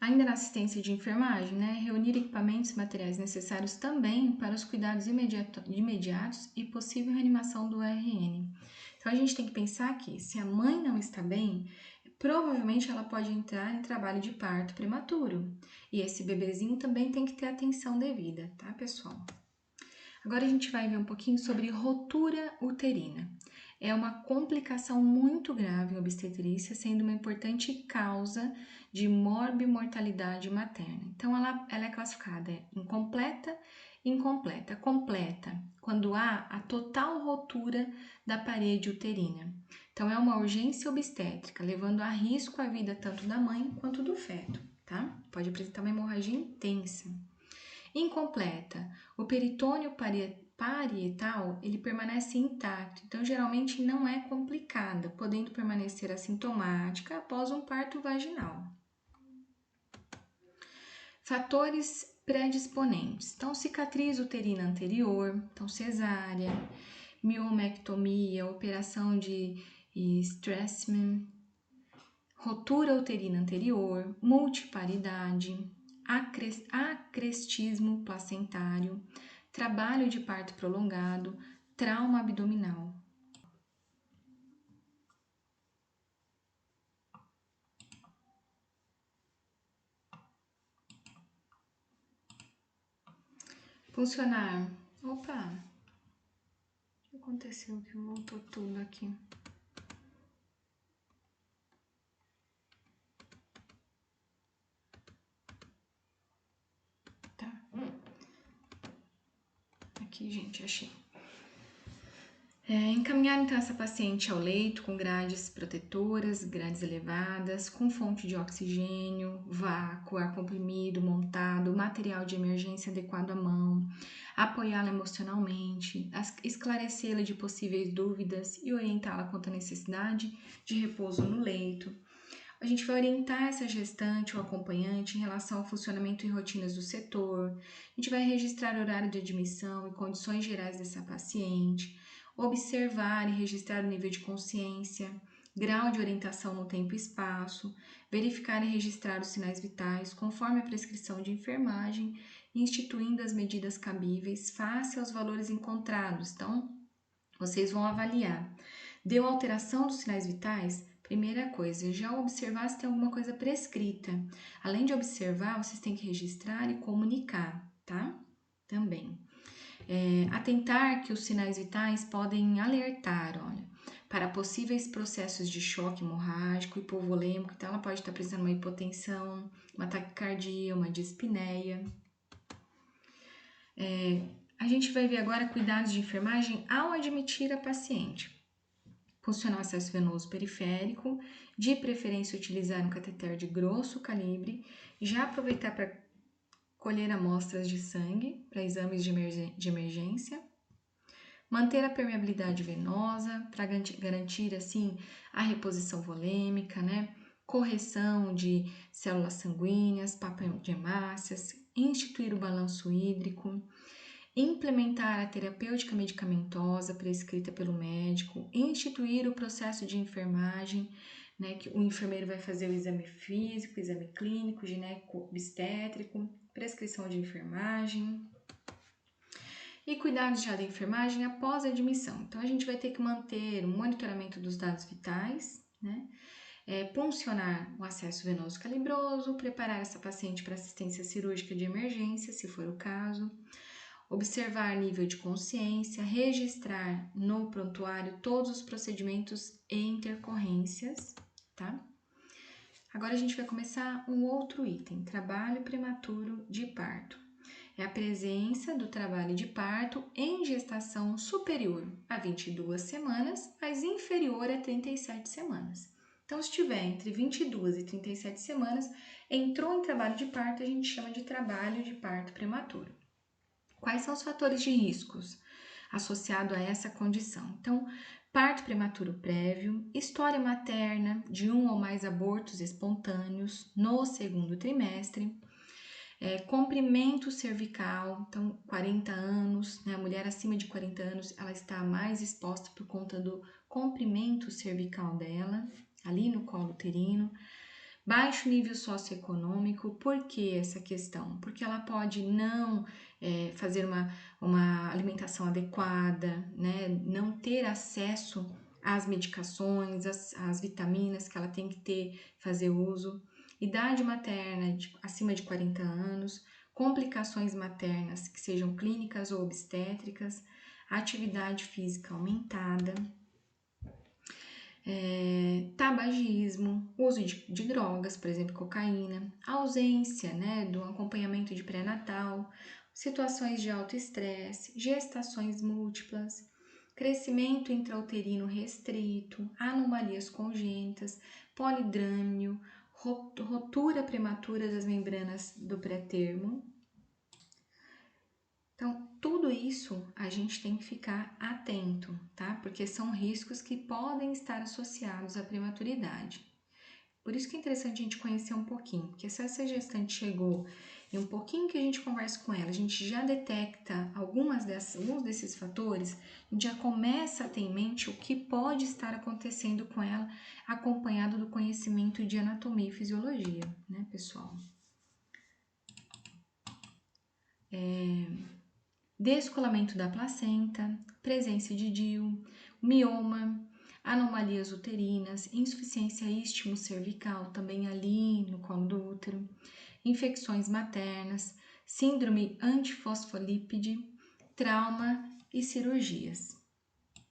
Ainda na assistência de enfermagem, né, reunir equipamentos e materiais necessários também para os cuidados imediatos e possível reanimação do RN. Então, a gente tem que pensar que, se a mãe não está bem, provavelmente ela pode entrar em trabalho de parto prematuro. E esse bebezinho também tem que ter atenção devida, tá, pessoal? Agora a gente vai ver um pouquinho sobre rotura uterina. É uma complicação muito grave em obstetrícia, sendo uma importante causa de morbimortalidade materna. Então, ela é classificada incompleta e incompleta. Completa, quando há a total rotura da parede uterina. Então, é uma urgência obstétrica, levando a risco a vida tanto da mãe quanto do feto, tá? Pode apresentar uma hemorragia intensa. Incompleta. O peritônio parietal, ele permanece intacto, então geralmente não é complicada, podendo permanecer assintomática após um parto vaginal. Fatores predisponentes. Então, cicatriz uterina anterior, então cesárea, miomectomia, operação de Stresemann, rotura uterina anterior, multiparidade, acrestismo placentário, trabalho de parto prolongado, trauma abdominal. Funcionar. Opa! O que aconteceu que voltou tudo aqui? Tá. Aqui, gente, achei. Encaminhar então essa paciente ao leito com grades protetoras, grades elevadas, com fonte de oxigênio, vácuo, ar comprimido, montado, material de emergência adequado à mão, apoiá-la emocionalmente, esclarecê-la de possíveis dúvidas e orientá-la quanto à necessidade de repouso no leito. A gente vai orientar essa gestante ou acompanhante em relação ao funcionamento e rotinas do setor. A gente vai registrar horário de admissão e condições gerais dessa paciente, observar e registrar o nível de consciência, grau de orientação no tempo e espaço, verificar e registrar os sinais vitais conforme a prescrição de enfermagem, instituindo as medidas cabíveis face aos valores encontrados. Então, vocês vão avaliar. Deu alteração dos sinais vitais? Primeira coisa, já observar se tem alguma coisa prescrita. Além de observar, vocês têm que registrar e comunicar, tá? Também. Atentar que os sinais vitais podem alertar, olha, para possíveis processos de choque hemorrágico, hipovolêmico, então ela pode estar apresentando uma hipotensão, uma taquicardia, uma dispneia. A gente vai ver agora cuidados de enfermagem ao admitir a paciente. Funcionar o acesso venoso periférico, de preferência utilizar um cateter de grosso calibre, já aproveitar para colher amostras de sangue para exames de emergência, manter a permeabilidade venosa para garantir assim a reposição volêmica, né? Correção de células sanguíneas, papel de hemácias, instituir o balanço hídrico, implementar a terapêutica medicamentosa prescrita pelo médico, instituir o processo de enfermagem, né, que o enfermeiro vai fazer o exame físico, exame clínico, gineco-obstétrico, prescrição de enfermagem e cuidados já da enfermagem após a admissão. Então, a gente vai ter que manter o monitoramento dos dados vitais, né, puncionar o acesso venoso calibroso, preparar essa paciente para assistência cirúrgica de emergência, se for o caso, observar nível de consciência, registrar no prontuário todos os procedimentos e intercorrências, tá? Agora a gente vai começar um outro item, trabalho prematuro de parto. É a presença do trabalho de parto em gestação superior a 22 semanas, mas inferior a 37 semanas. Então, se tiver entre 22 e 37 semanas, entrou em trabalho de parto, a gente chama de trabalho de parto prematuro. Quais são os fatores de riscos associados a essa condição? Então, parto prematuro prévio, história materna de um ou mais abortos espontâneos no segundo trimestre, comprimento cervical, então 40 anos, né, a mulher acima de 40 anos, ela está mais exposta por conta do comprimento cervical dela, ali no colo uterino, Baixo nível socioeconômico, por que essa questão? Porque ela pode não fazer uma alimentação adequada, né? Não ter acesso às medicações, às vitaminas que ela tem que ter, fazer uso. Idade materna acima de 40 anos, complicações maternas que sejam clínicas ou obstétricas, atividade física aumentada, tabagismo, uso de drogas, por exemplo, cocaína, ausência, né, do acompanhamento de pré-natal, situações de alto estresse, gestações múltiplas, crescimento intrauterino restrito, anomalias congênitas, polidrâmio, rotura prematura das membranas do pré-termo. Então, tudo isso a gente tem que ficar atento, tá? Porque são riscos que podem estar associados à prematuridade. Por isso que é interessante a gente conhecer um pouquinho, porque se essa gestante chegou e um pouquinho que a gente conversa com ela, a gente já detecta alguns desses fatores, a gente já começa a ter em mente o que pode estar acontecendo com ela, acompanhado do conhecimento de anatomia e fisiologia, né, pessoal? Descolamento da placenta, presença de DIU, mioma, anomalias uterinas, insuficiência istmo-cervical, também ali no colo do útero, infecções maternas, síndrome antifosfolípide, trauma e cirurgias.